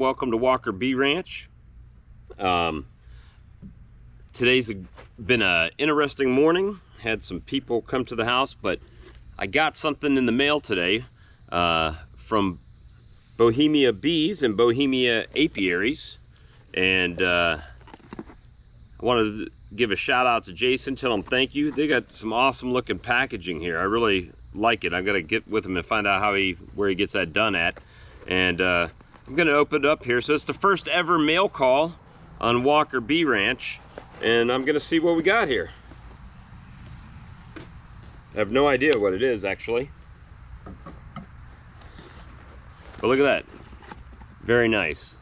welcome to Walker Bee Ranch. Today's been an interesting morning. Had some people come to the house, but I got something in the mail today from Bohemia Bees and Bohemia Apiaries, and I wanted to give a shout out to Jason, tell him thank you. They got some awesome looking packaging here. I really like it. I gotta get with him and find out where he gets that done at. And I'm gonna open it up here. So it's the first ever mail call on Walker Bee Ranch, and I'm gonna see what we got here. I have no idea what it is actually, but look at that. Very nice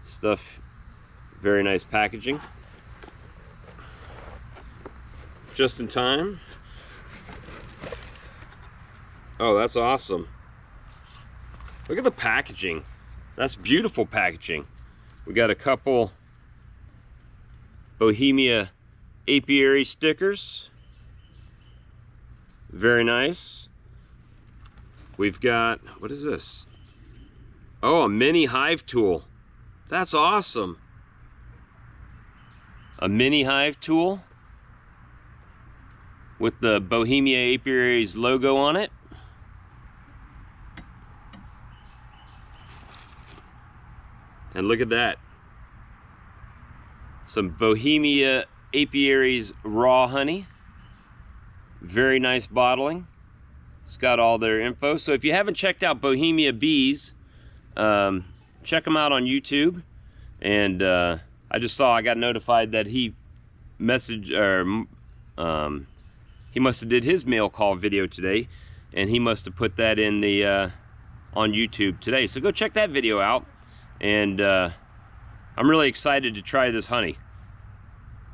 stuff. Very nice packaging. Just in time. Oh, that's awesome. Look at the packaging. That's beautiful packaging. We got a couple Bohemia Apiary stickers. Very nice. We've got, what is this? Oh, a mini hive tool. That's awesome. A mini hive tool with the Bohemia Apiaries logo on it. And look at that. Some Bohemia Apiaries raw honey. Very nice bottling. It's got all their info. So if you haven't checked out Bohemia Bees, check them out on YouTube. And I got notified that he messaged, or he must have did his mail call video today, and he must have put that in the on YouTube today. So go check that video out. And I'm really excited to try this honey.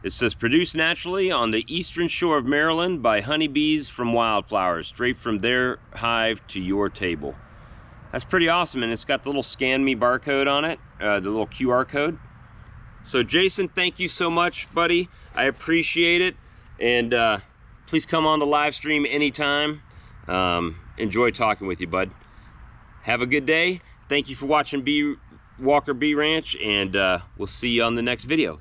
It says, produced naturally on the eastern shore of Maryland by honeybees from wildflowers, straight from their hive to your table. That's pretty awesome, and it's got the little scan me barcode on it, the little QR code. So Jason, thank you so much, buddy. I appreciate it, and please come on the live stream anytime. Enjoy talking with you, bud. Have a good day. Thank you for watching Walker Bee Ranch, and we'll see you on the next video.